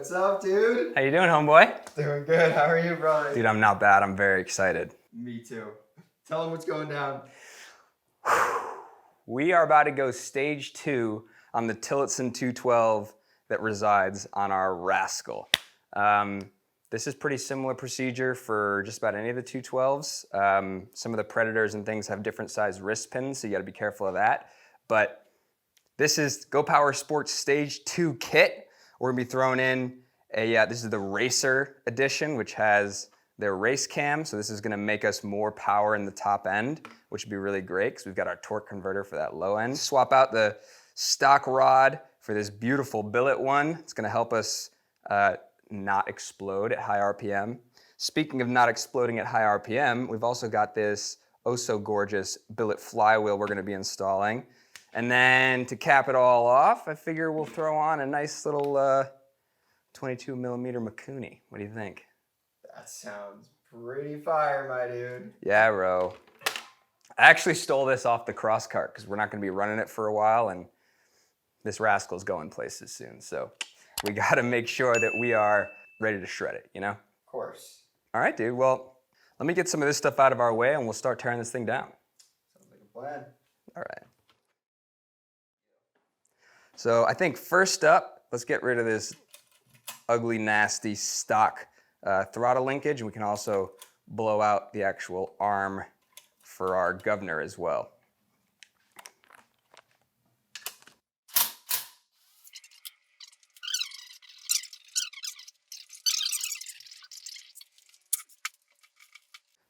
What's up, dude? How you doing, homeboy? Doing good. How are you, brother? Dude, I'm not bad. I'm very excited. Me too. Tell them what's going down. We are about to go stage 2 on the Tillotson 212 that resides on our Rascal. This is pretty similar procedure for just about any of the 212s. Some of the Predators and things have different size wrist pins, so you gotta be careful of that. But this is Go Power Sports Stage 2 kit. We're gonna be throwing in this is the Racer edition, which has their race cam. So this is gonna make us more power in the top end, which would be really great because we've got our torque converter for that low end. Swap out the stock rod for this beautiful billet one. It's gonna help us not explode at high RPM. Speaking of not exploding at high RPM, we've also got this oh so gorgeous Billet Flywheel we're gonna be installing. And then to cap it all off, I figure we'll throw on a nice little 22mm Mikuni. What do you think? That sounds pretty fire, my dude. Yeah, bro. I actually stole this off the cross cart because we're not gonna be running it for a while and this Rascal's going places soon. So we gotta make sure that we are ready to shred it, you know? Of course. All right, dude. Well, let me get some of this stuff out of our way and we'll start tearing this thing down. Sounds like a plan. All right. So I think first up, let's get rid of this ugly, nasty stock throttle linkage, and we can also blow out the actual arm for our governor as well.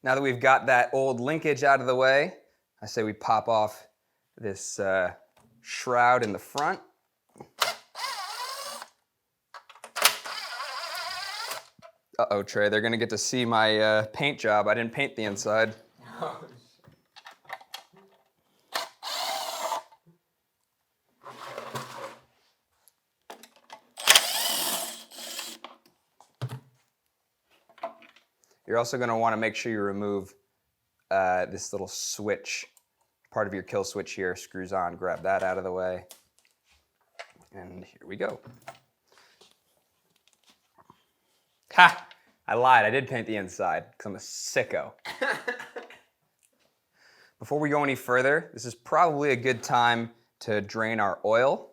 Now that we've got that old linkage out of the way, I say we pop off this shroud in the front. Uh-oh, Trey, they're gonna get to see my paint job. I didn't paint the inside. You're also gonna wanna make sure you remove this little switch. Part of your kill switch here screws on. Grab that out of the way. And here we go. Ha! I lied, I did paint the inside because I'm a sicko. Before we go any further, this is probably a good time to drain our oil.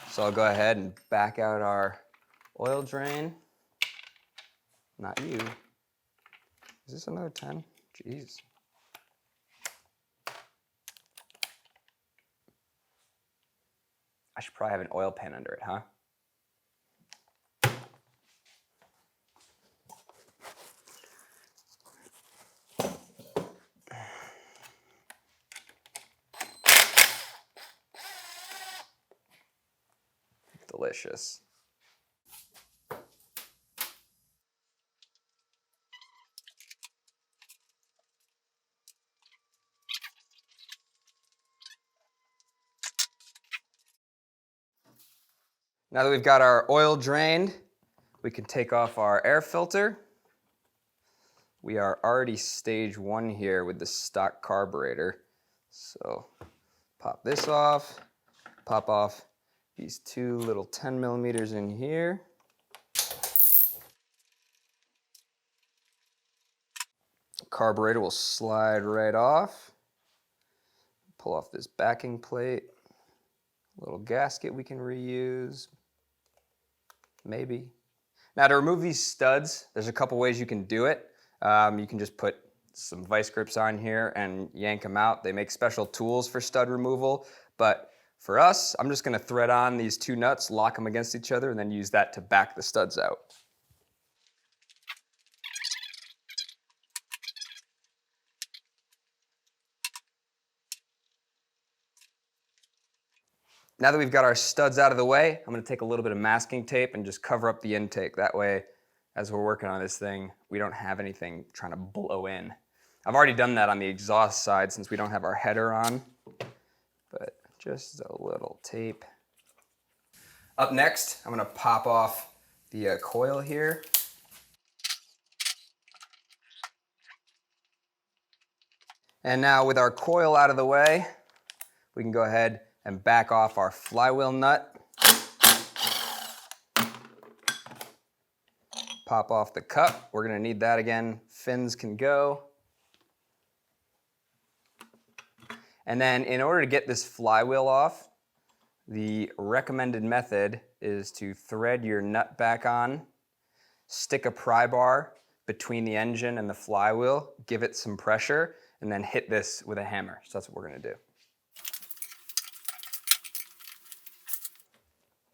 So I'll go ahead and back out our oil drain. Not you. Is this another 10? Jeez. I should probably have an oil pan under it, huh? Delicious. Now that we've got our oil drained, we can take off our air filter. We are already stage 1 here with the stock carburetor. So pop this off, pop off these 2 little 10mm in here. Carburetor will slide right off. Pull off this backing plate. A little gasket we can reuse. Maybe. Now to remove these studs, there's a couple ways you can do it. You can just put some vice grips on here and yank them out. They make special tools for stud removal, but for us, I'm just gonna thread on these 2 nuts, lock them against each other, and then use that to back the studs out. Now that we've got our studs out of the way, I'm gonna take a little bit of masking tape and just cover up the intake. That way, as we're working on this thing, we don't have anything trying to blow in. I've already done that on the exhaust side since we don't have our header on, but just a little tape. Up next, I'm gonna pop off the coil here. And now with our coil out of the way, we can go ahead and back off our flywheel nut. pop off the cup. We're gonna need that again. Fins can go. And then in order to get this flywheel off, the recommended method is to thread your nut back on, stick a pry bar between the engine and the flywheel, give it some pressure, and then hit this with a hammer. So that's what we're gonna do.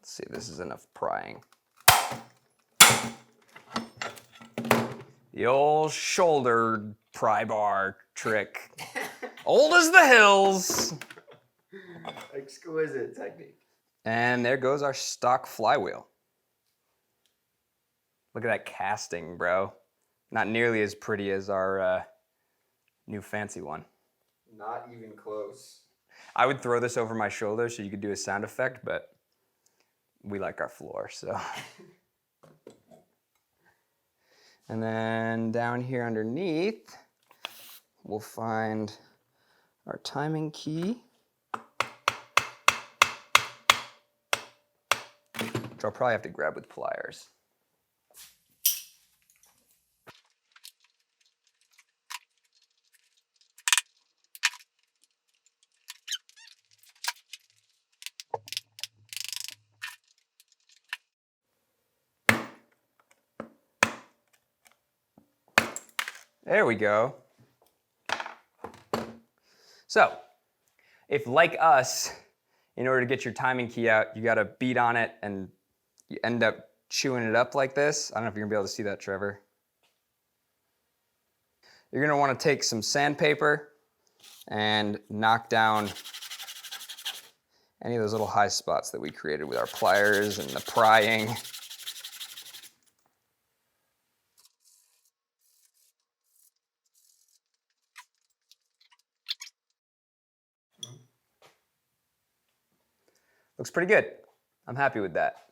Let's see if this is enough prying. The old shoulder pry bar trick. Old as the hills. Exquisite technique. And there goes our stock flywheel. Look at that casting, bro. Not nearly as pretty as our new fancy one. Not even close. I would throw this over my shoulder so you could do a sound effect, but we like our floor, so. And then down here underneath, we'll find our timing key, which I'll probably have to grab with pliers. There we go. So, if like us, in order to get your timing key out, you gotta beat on it and you end up chewing it up like this. I don't know if you're gonna be able to see that, Trevor. You're gonna wanna take some sandpaper and knock down any of those little high spots that we created with our pliers and the prying. Looks pretty good. I'm happy with that.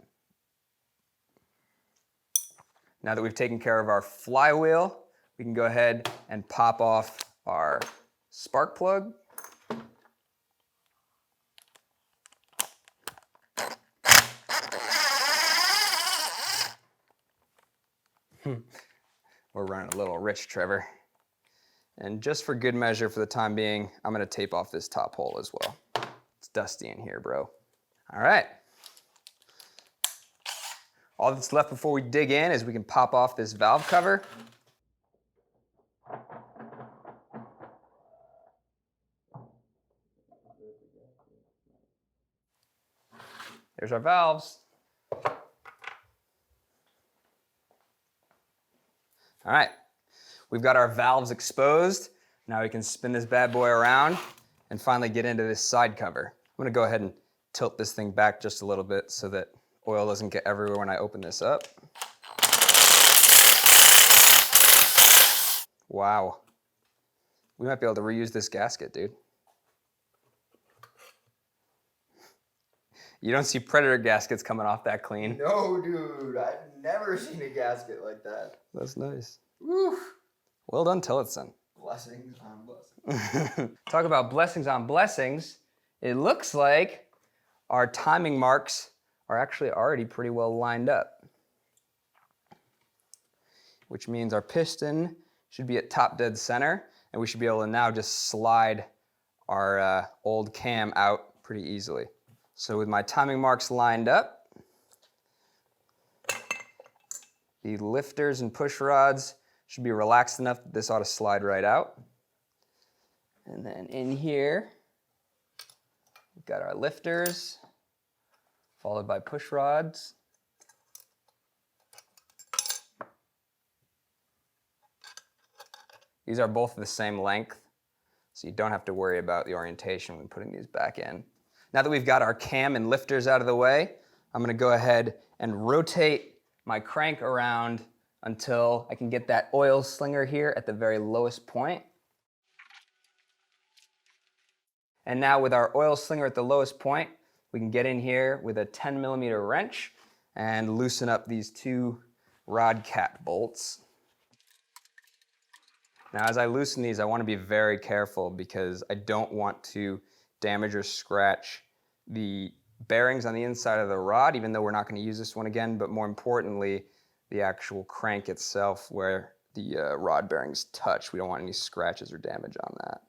Now that we've taken care of our flywheel, we can go ahead and pop off our spark plug. We're running a little rich, Trevor. And just for good measure for the time being, I'm gonna tape off this top hole as well. It's dusty in here, bro. All right. All that's left before we dig in is we can pop off this valve cover. There's our valves. All right, we've got our valves exposed. Now we can spin this bad boy around and finally get into this side cover. I'm gonna go ahead and tilt this thing back just a little bit so that oil doesn't get everywhere when I open this up. Wow. We might be able to reuse this gasket, dude. You don't see Predator gaskets coming off that clean. No, dude. I've never seen a gasket like that. That's nice. Woo. Well done, Tillotson. Blessings on blessings. Talk about blessings on blessings. It looks like our timing marks are actually already pretty well lined up, which means our piston should be at top dead center, and we should be able to now just slide our old cam out pretty easily. So with my timing marks lined up, the lifters and push rods should be relaxed enough that this ought to slide right out. And then in here, we've got our lifters, followed by push rods. These are both the same length, so you don't have to worry about the orientation when putting these back in. Now that we've got our cam and lifters out of the way, I'm gonna go ahead and rotate my crank around until I can get that oil slinger here at the very lowest point. And now with our oil slinger at the lowest point, we can get in here with a 10mm wrench and loosen up these two rod cap bolts. Now as I loosen these, I want to be very careful because I don't want to damage or scratch the bearings on the inside of the rod, even though we're not going to use this one again, but more importantly, the actual crank itself where the rod bearings touch. We don't want any scratches or damage on that.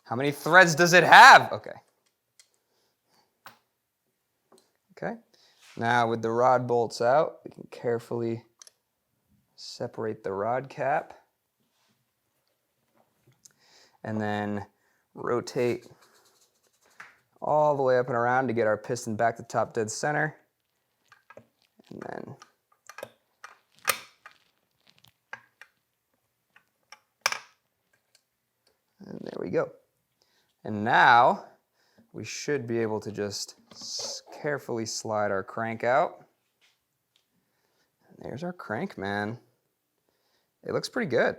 How many threads does it have? Okay. Okay. Now with the rod bolts out, we can carefully separate the rod cap and then rotate all the way up and around to get our piston back to top dead center. And there we go. And now we should be able to just carefully slide our crank out. And there's our crank, man. It looks pretty good.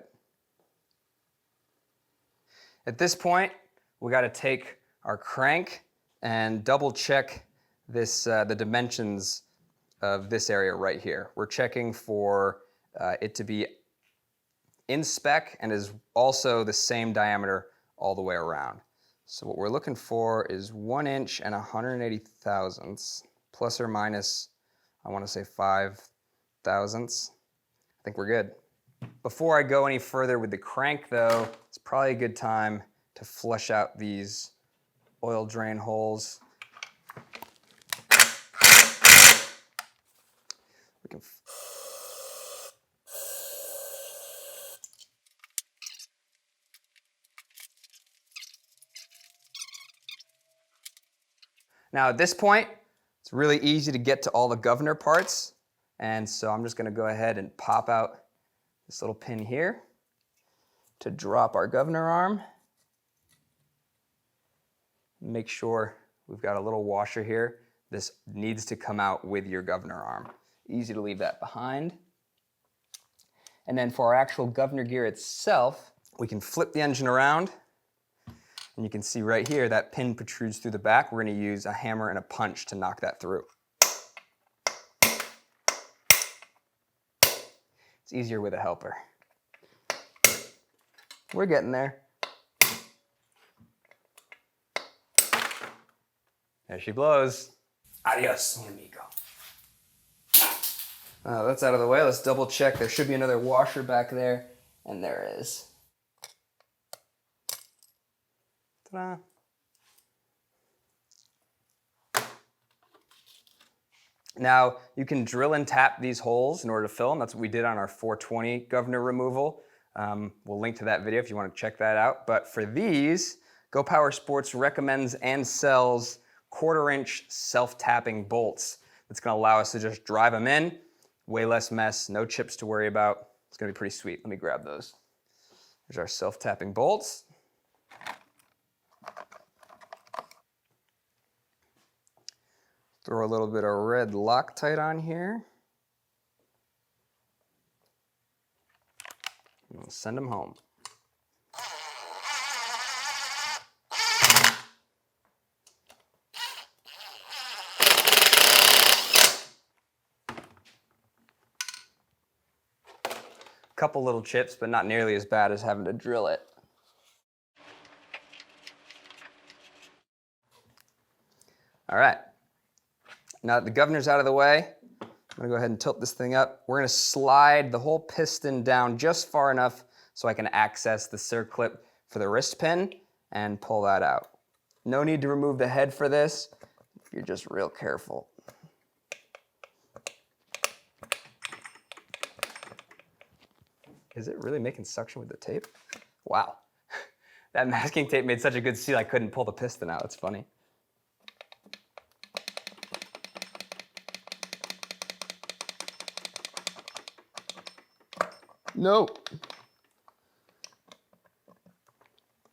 At this point, we got to take our crank and double check this, the dimensions of this area right here. We're checking for it to be in spec and is also the same diameter all the way around. So what we're looking for is 1 inch and 180 thousandths, plus or minus, I want to say 5 thousandths. I think we're good. Before I go any further with the crank though, it's probably a good time to flush out these oil drain holes. We can Now at this point, it's really easy to get to all the governor parts. And so I'm just gonna go ahead and pop out this little pin here to drop our governor arm. Make sure we've got a little washer here. This needs to come out with your governor arm. Easy to leave that behind. And then for our actual governor gear itself, we can flip the engine around. And you can see right here, that pin protrudes through the back. We're gonna use a hammer and a punch to knock that through. It's easier with a helper. We're getting there. There she blows. Adios, mi amigo. That's out of the way. Let's double check. There should be another washer back there, and there is. Ta-da. Now, you can drill and tap these holes in order to fill them. That's what we did on our 420 governor removal. We'll link to that video if you want to check that out. But for these, Go Power Sports recommends and sells 1/4 inch self-tapping bolts. That's going to allow us to just drive them in. Way less mess, no chips to worry about. It's going to be pretty sweet. Let me grab those. There's our self-tapping bolts. Throw a little bit of red Loctite on here. And we'll send them home. Couple little chips, but not nearly as bad as having to drill it. All right. Now that the governor's out of the way, I'm gonna go ahead and tilt this thing up. We're gonna slide the whole piston down just far enough so I can access the circlip for the wrist pin and pull that out. No need to remove the head for this. You're just real careful. Is it really making suction with the tape? Wow. That masking tape made such a good seal I couldn't pull the piston out. It's funny. No.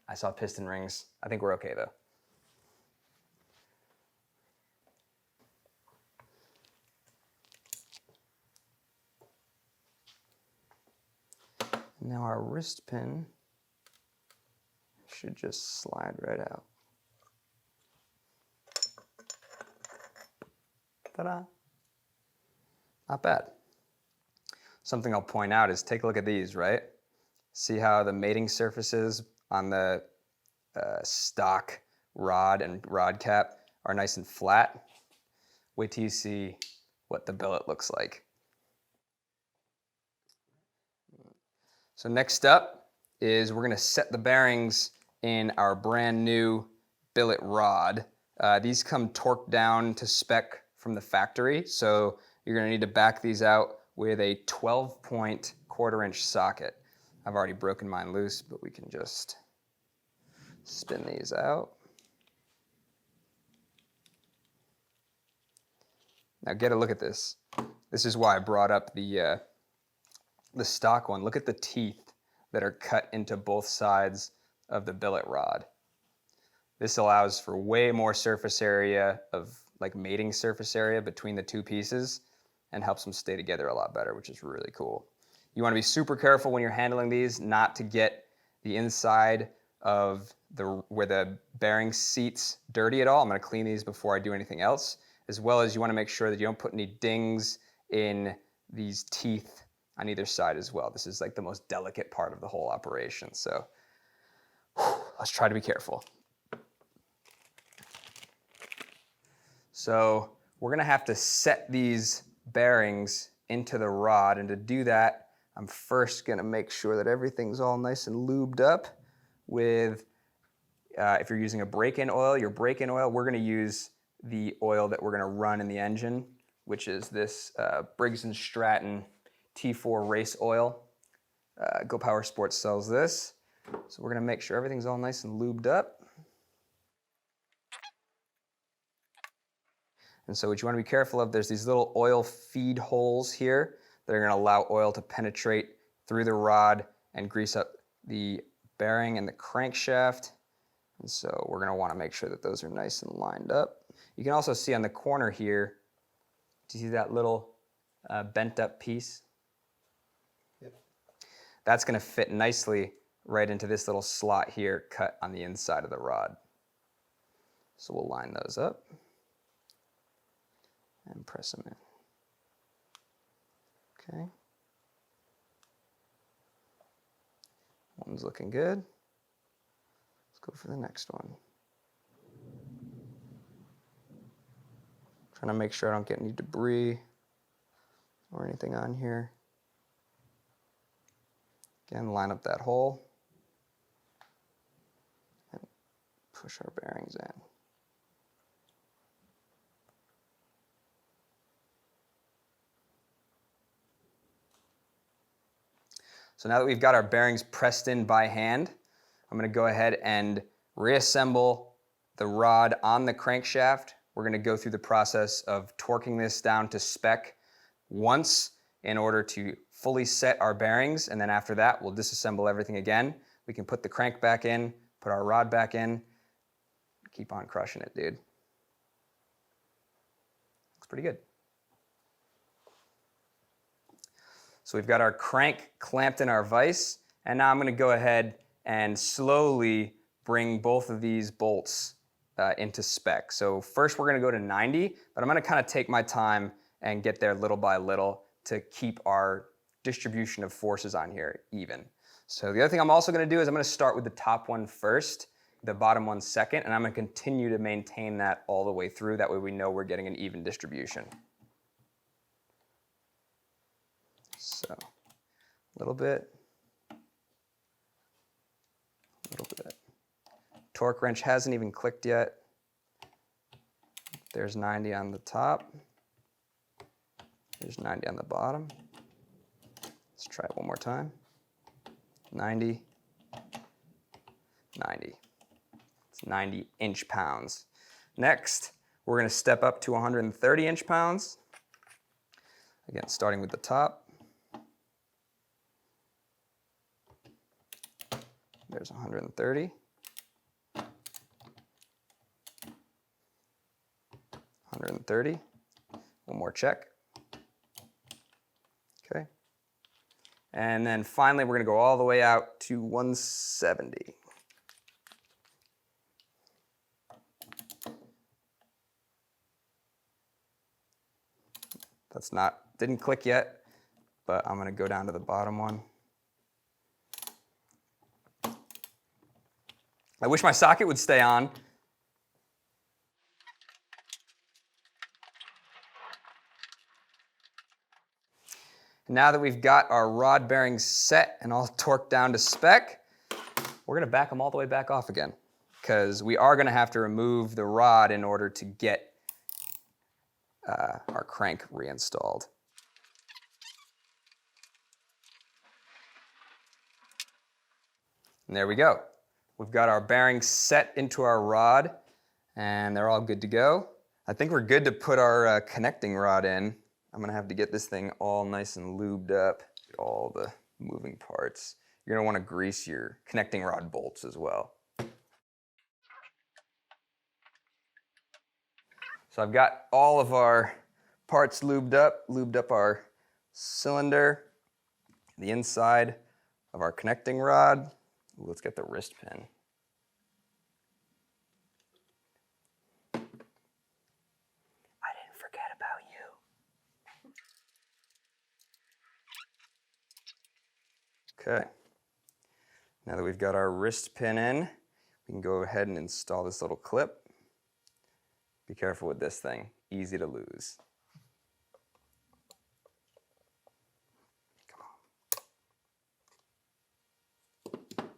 I saw piston rings. I think we're okay though. Now our wrist pin should just slide right out. Ta-da. Not bad. Something I'll point out is take a look at these, right? See how the mating surfaces on the stock rod and rod cap are nice and flat. Wait till you see what the billet looks like. So next up is we're going to set the bearings in our brand new Billet Rod. These come torqued down to spec from the factory, so you're going to need to back these out with a 12-point 1/4-inch socket. I've already broken mine loose, but we can just spin these out. Now get a look at this. This is why I brought up the stock one. Look at the teeth that are cut into both sides of the billet rod. This allows for way more surface area of like mating surface area between the two pieces and helps them stay together a lot better, which is really cool. You want to be super careful when you're handling these not to get the inside of where the bearing seats dirty at all. I'm going to clean these before I do anything else, as well as you want to make sure that you don't put any dings in these teeth on either side as well. This is like the most delicate part of the whole operation. So let's try to be careful. So we're gonna have to set these bearings into the rod, and to do that, I'm first gonna make sure that everything's all nice and lubed up with, if you're using a break-in oil, your break-in oil, we're gonna use the oil that we're gonna run in the engine, which is this Briggs & Stratton T4 race oil. Go Power Sports sells this. So we're gonna make sure everything's all nice and lubed up. And so what you want to be careful of, there's these little oil feed holes here that are going to allow oil to penetrate through the rod and grease up the bearing and the crankshaft. And so we're going to want to make sure that those are nice and lined up. You can also see on the corner here, do you see that little bent up piece? Yep. That's going to fit nicely right into this little slot here cut on the inside of the rod. So we'll line those up and press them in. Okay. One's looking good. Let's go for the next one. Trying to make sure I don't get any debris or anything on here. Again, line up that hole and push our bearings in. So now that we've got our bearings pressed in by hand, I'm going to go ahead and reassemble the rod on the crankshaft. We're going to go through the process of torquing this down to spec once in order to fully set our bearings, and then after that we'll disassemble everything again. We can put the crank back in, put our rod back in, keep on crushing it, dude. Looks pretty good. So we've got our crank clamped in our vise, and now I'm going to go ahead and slowly bring both of these bolts into spec. So first we're going to go to 90, but I'm going to kind of take my time and get there little by little to keep our distribution of forces on here even. So the other thing I'm also going to do is I'm going to start with the top one first, the bottom one second, and I'm going to continue to maintain that all the way through. That way we know we're getting an even distribution. So, a little bit. Torque wrench hasn't even clicked yet. There's 90 on the top. There's 90 on the bottom. Let's try it one more time. 90, 90. It's 90 inch-pounds. Next, we're going to step up to 130 inch-pounds. Again, starting with the top. There's 130. 130. One more check. Okay. And then finally, we're going to go all the way out to 170. Didn't click yet, but I'm going to go down to the bottom one. I wish my socket would stay on. Now that we've got our rod bearings set and all torqued down to spec, we're gonna back them all the way back off again, because we are gonna have to remove the rod in order to get our crank reinstalled. And there we go. We've got our bearings set into our rod, and they're all good to go. I think we're good to put our connecting rod in. I'm gonna have to get this thing all nice and lubed up, all the moving parts. You're gonna wanna grease your connecting rod bolts as well. So I've got all of our parts lubed up our cylinder, the inside of our connecting rod. Ooh, let's get the wrist pin. I didn't forget about you. Okay. Now that we've got our wrist pin in, we can go ahead and install this little clip. Be careful with this thing, easy to lose. Come on.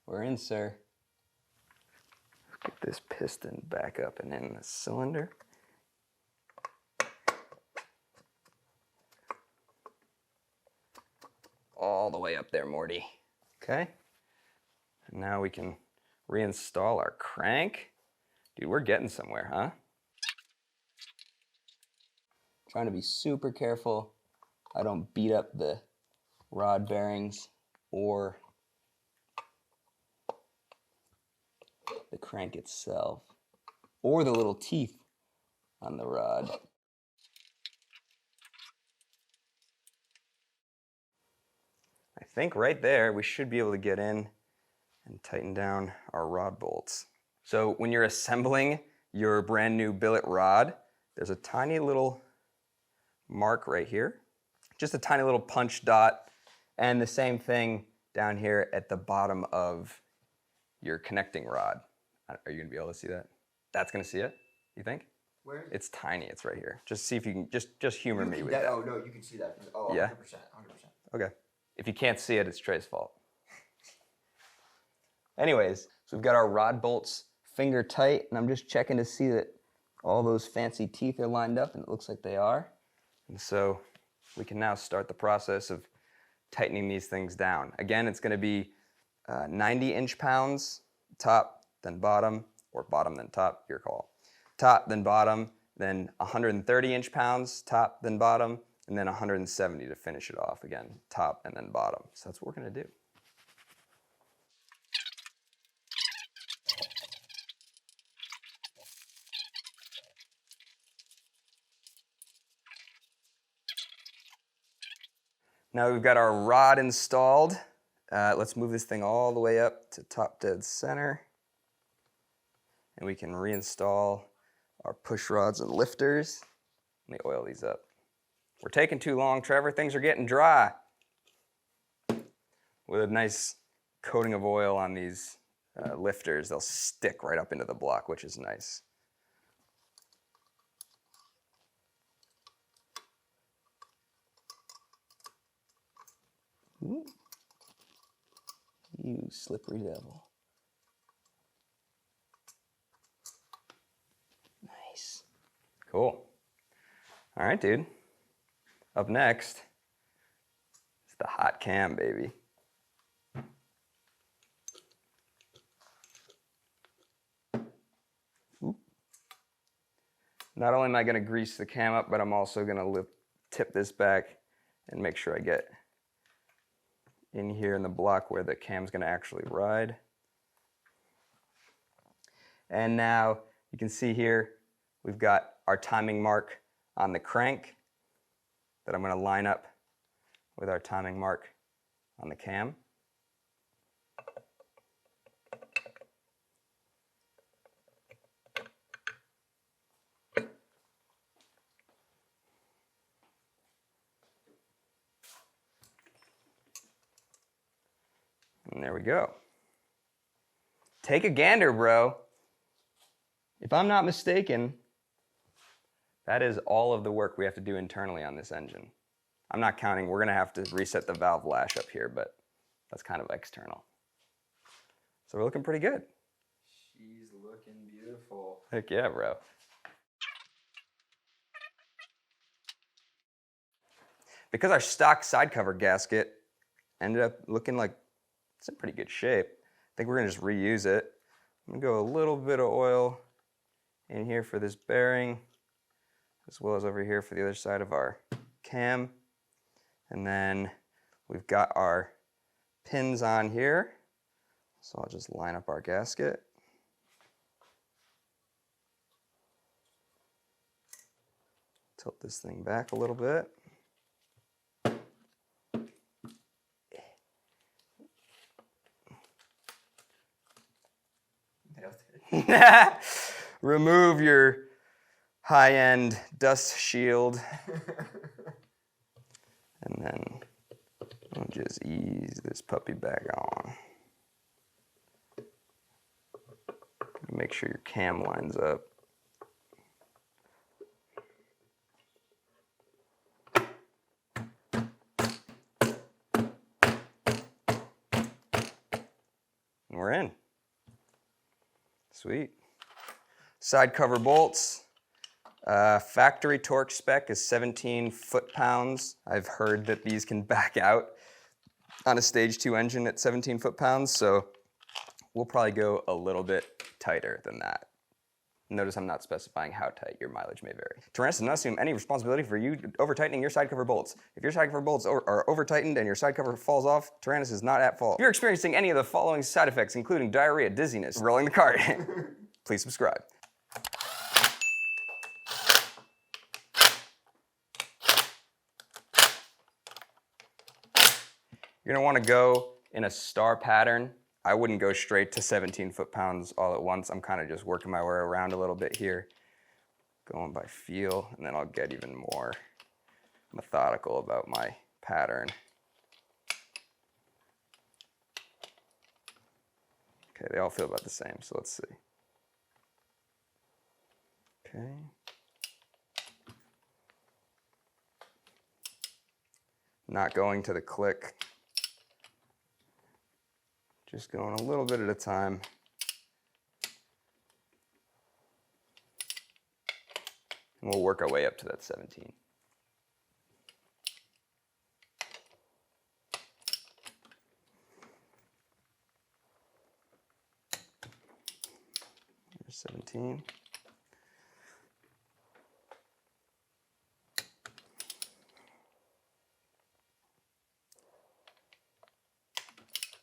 We're in, sir. Get this piston back up and in the cylinder. All the way up there, Morty. Okay. And now we can reinstall our crank. Dude, we're getting somewhere, huh? Trying to be super careful I don't beat up the rod bearings or the crank itself, or the little teeth on the rod. I think right there we should be able to get in and tighten down our rod bolts. So when you're assembling your brand new billet rod, there's a tiny little mark right here, just a tiny little punch dot, and the same thing down here at the bottom of your connecting rod. Are you gonna be able to see that? That's gonna see it, you think? Where? It's tiny, it's right here. Just see if you can, just humor me with that. Oh no, you can see that. Oh, Yeah? 100%, 100%. Okay. If you can't see it, it's Trey's fault. Anyways, so we've got our rod bolts finger tight, and I'm just checking to see that all those fancy teeth are lined up, and it looks like they are. And so we can now start the process of tightening these things down. Again, it's gonna be 90 inch-pounds, top, then bottom, or bottom, then top, your call. Top, then bottom, then 130 inch-pounds, top, then bottom, and then 170 to finish it off. Again, top and then bottom. So that's what we're gonna do. Now we've got our rod installed. Let's move this thing all the way up to top dead center. And we can reinstall our push rods and lifters. Let me oil these up. We're taking too long, Trevor. Things are getting dry. With a nice coating of oil on these lifters, they'll stick right up into the block, which is nice. Ooh. You slippery devil. Nice. Cool. All right, dude. Up next is the hot cam, baby. Ooh. Not only am I going to grease the cam up, but I'm also going to tip this back and make sure I get in here in the block where the cam's going to actually ride. And now you can see here we've got our timing mark on the crank that I'm going to line up with our timing mark on the cam. And there we go. Take a gander, bro. If I'm not mistaken, That is all of the work we have to do internally on this engine. I'm not counting, we're gonna have to reset the valve lash up here, but that's kind of external. So we're looking pretty good. She's looking beautiful. Heck yeah, bro. Because our stock side cover gasket ended up looking like it's in pretty good shape, I think we're gonna just reuse it. I'm gonna go a little bit of oil in here for this bearing, as well as over here for the other side of our cam. And then we've got our pins on here. So I'll just line up our gasket. Tilt this thing back a little bit. Remove your high-end dust shield. And then I'll just ease this puppy back on. Make sure your cam lines up. And we're in. Sweet. Side cover bolts. Factory torque spec is 17 foot-pounds. I've heard that these can back out on a stage 2 engine at 17 foot-pounds, so we'll probably go a little bit tighter than that. Notice I'm not specifying how tight. Your mileage may vary. Tyrannus does not assume any responsibility for you over-tightening your side cover bolts. If your side cover bolts are over-tightened and your side cover falls off, Tyrannus is not at fault. If you're experiencing any of the following side effects, including diarrhea, dizziness, rolling the cart, please subscribe. You're gonna wanna go in a star pattern. I wouldn't go straight to 17 foot-pounds all at once. I'm kind of just working my way around a little bit here, going by feel, and then I'll get even more methodical about my pattern. Okay, they all feel about the same, so let's see. Okay. Not going to the click. Just going a little bit at a time. And we'll work our way up to that 17. There's 17.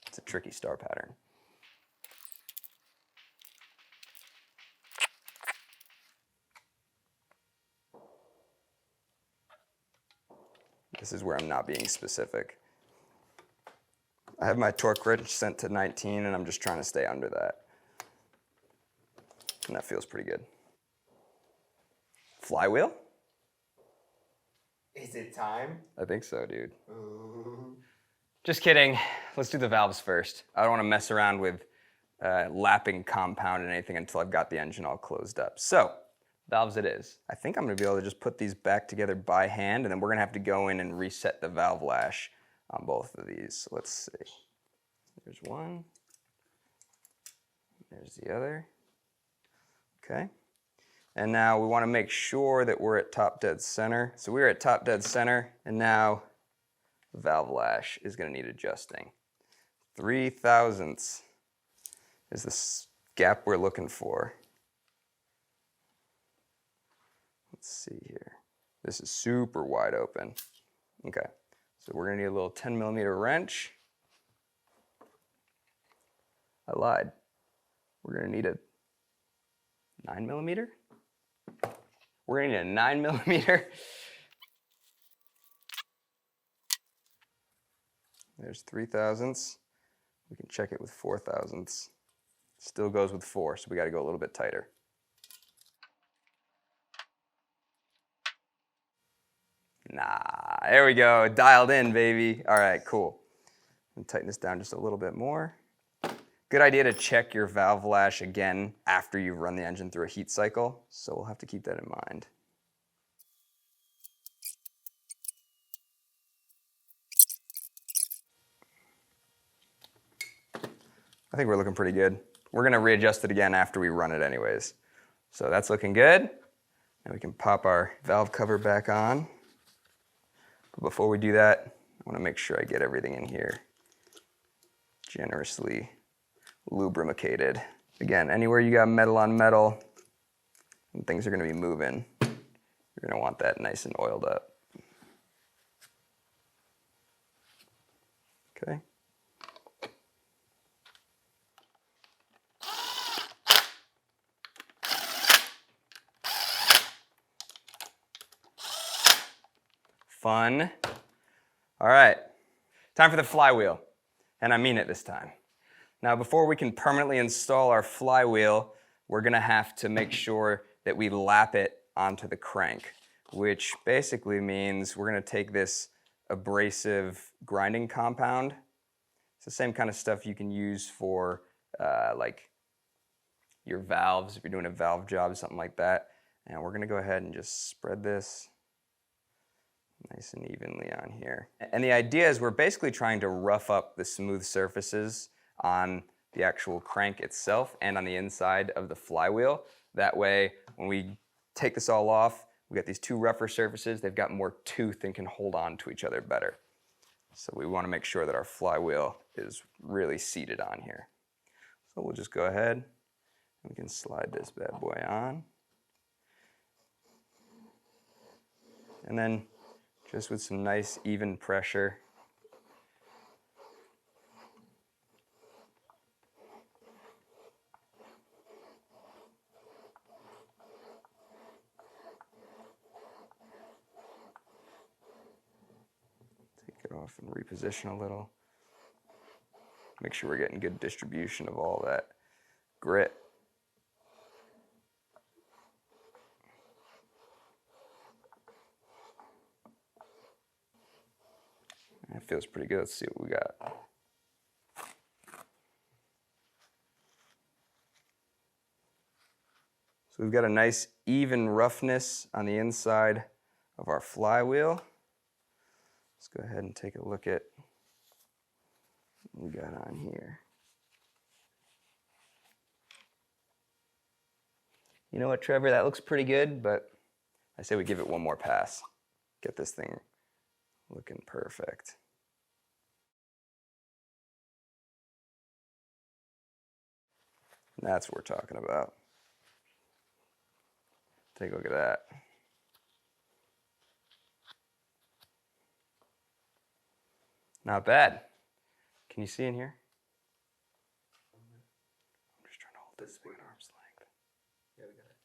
It's a tricky star pattern. This is where I'm not being specific. I have my torque wrench set to 19 and I'm just trying to stay under that. And that feels pretty good. Flywheel? Is it time? I think so, dude. Ooh. Just kidding. Let's do the valves first. I don't want to mess around with lapping compound and anything until I've got the engine all closed up. So, valves it is. I think I'm going to be able to just put these back together by hand, and then we're going to have to go in and reset the valve lash on both of these. So let's see. There's one. There's the other. Okay. And now we want to make sure that we're at top dead center. So we're at top dead center, and now the valve lash is going to need adjusting. 0.003 is the gap we're looking for. Let's see here. This is super wide open. Okay, so we're gonna need a little 10mm wrench. I lied. We're gonna need a 9mm. We're gonna need a 9mm. There's 0.003. We can check it with 0.004. Still goes with 4, so we gotta go a little bit tighter. Nah, there we go, dialed in, baby. All right, cool. And tighten this down just a little bit more. Good idea to check your valve lash again after you've run the engine through a heat cycle, so we'll have to keep that in mind. I think we're looking pretty good. We're gonna readjust it again after we run it anyways. So that's looking good. And we can pop our valve cover back on. But before we do that, I wanna make sure I get everything in here generously lubricated. Again, anywhere you got metal on metal and things are gonna be moving, you're gonna want that nice and oiled up. Okay. Fun. All right, time for the flywheel, and I mean it this time. Now, before we can permanently install our flywheel, we're gonna have to make sure that we lap it onto the crank, which basically means we're gonna take this abrasive grinding compound. It's the same kind of stuff you can use for like your valves, if you're doing a valve job, something like that. And we're gonna go ahead and just spread this nice and evenly on here. And the idea is we're basically trying to rough up the smooth surfaces on the actual crank itself and on the inside of the flywheel. That way, when we take this all off, we got these two rougher surfaces, they've got more tooth and can hold on to each other better. So we want to make sure that our flywheel is really seated on here. So we'll just go ahead and we can slide this bad boy on. And then just with some nice even pressure, take it off and reposition a little. Make sure we're getting good distribution of all that grit. That feels pretty good. Let's see what we got. So we've got a nice even roughness on the inside of our flywheel. Let's go ahead and take a look at what we got on here. You know what, Trevor? That looks pretty good, but I say we give it one more pass. Get this thing looking perfect. And that's what we're talking about. Take a look at that. Not bad. Can you see in here? I'm just trying to hold this thing at arm's length. Yeah, we got it.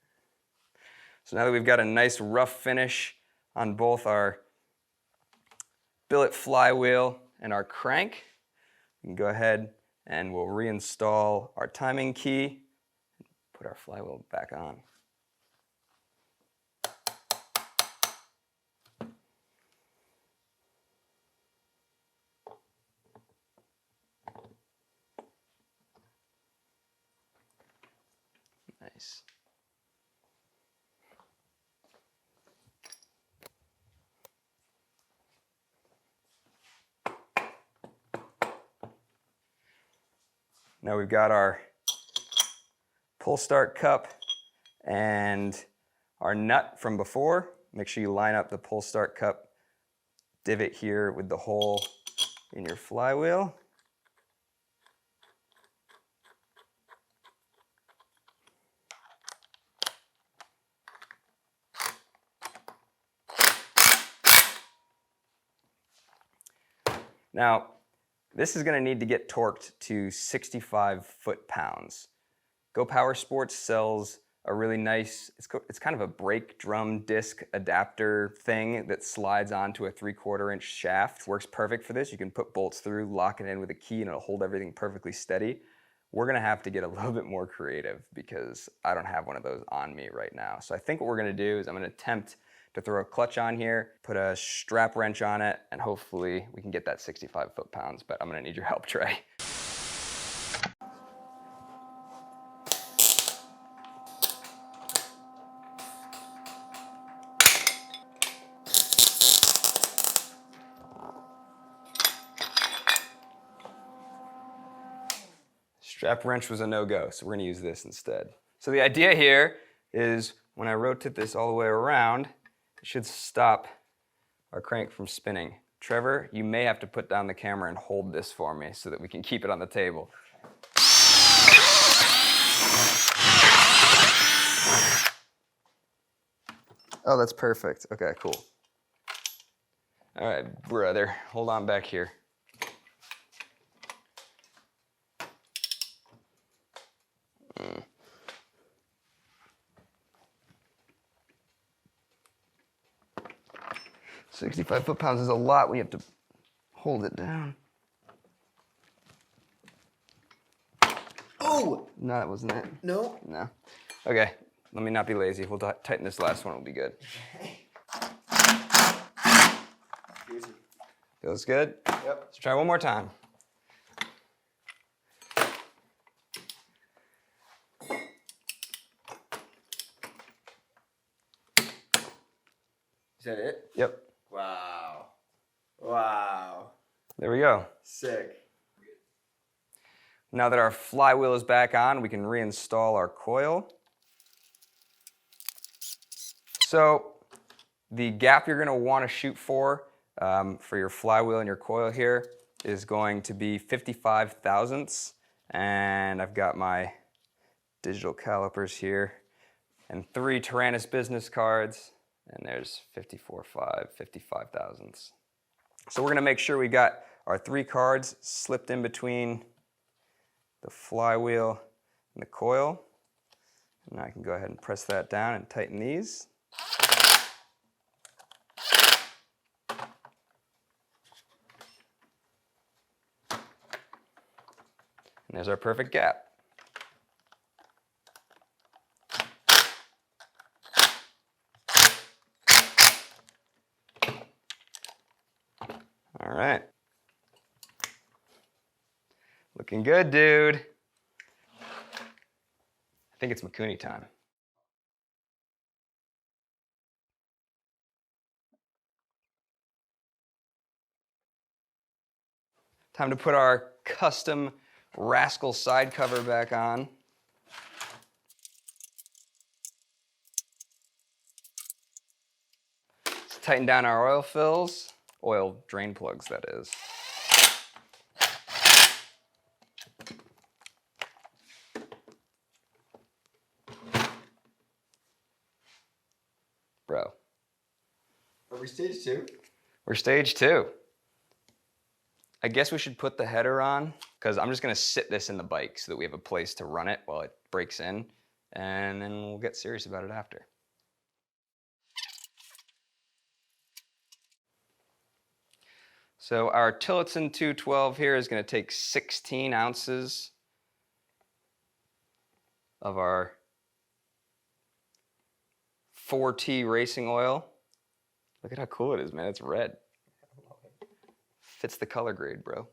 So now that we've got a nice rough finish on both our billet flywheel and our crank, we can go ahead and we'll reinstall our timing key, put our flywheel back on. Nice. Now we've got our pull start cup and our nut from before. Make sure you line up the pull start cup divot here with the hole in your flywheel. Now, this is going to need to get torqued to 65 foot-pounds. Go Power Sports sells a really nice, it's kind of a brake drum disc adapter thing that slides onto a 3/4 inch shaft. Works perfect for this. You can put bolts through, lock it in with a key, and it'll hold everything perfectly steady. We're going to have to get a little bit more creative because I don't have one of those on me right now. So I think what we're going to do is I'm going to attempt to throw a clutch on here, put a strap wrench on it, and hopefully we can get that 65 foot-pounds, but I'm gonna need your help, Trey. Strap wrench was a no-go, so we're gonna use this instead. So the idea here is when I rotate this all the way around, it should stop our crank from spinning. Trevor, you may have to put down the camera and hold this for me so that we can keep it on the table. Oh, that's perfect. Okay, cool. All right, brother, hold on back here. Mm. 65 foot-pounds is a lot when you have to hold it down. Oh! No, that wasn't it. No? No. Okay, let me not be lazy. We'll tighten this last one, it'll be good. Feels good? Yep. Let's try one more time. Is that it? Yep. Wow. Wow. There we go. Sick. Now that our flywheel is back on, we can reinstall our coil. So the gap you're going to want to shoot for your flywheel and your coil here is going to be 55 thousandths. And I've got my digital calipers here and 3 Tyrannus business cards. And there's 55 thousandths. So we're going to make sure we got our 3 cards slipped in between the flywheel and the coil. And I can go ahead and press that down and tighten these. And there's our perfect gap. All right. Looking good, dude. I think it's Mikuni time. Time to put our custom Rascal side cover back on. Let's tighten down our oil fills. Oil drain plugs, that is. Bro. Are we stage 2? We're stage 2. I guess we should put the header on, because I'm just going to sit this in the bike so that we have a place to run it while it breaks in, and then we'll get serious about it after. So our Tillotson 212 here is going to take 16 ounces of our 4T racing oil. Look at how cool it is, man. It's red. Fits the color grade, bro.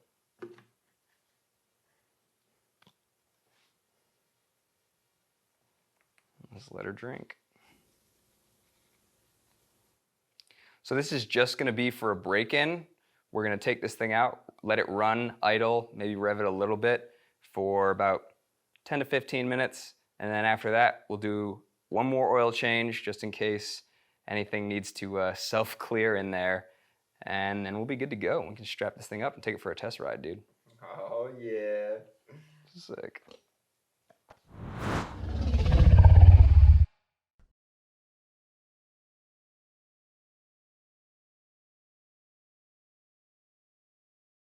Let's let her drink. So this is just going to be for a break-in. We're going to take this thing out, let it run, idle, maybe rev it a little bit for about 10 to 15 minutes. And then after that, we'll do one more oil change just in case anything needs to self-clear in there. And then we'll be good to go. We can strap this thing up and take it for a test ride, dude. Oh, yeah. Sick.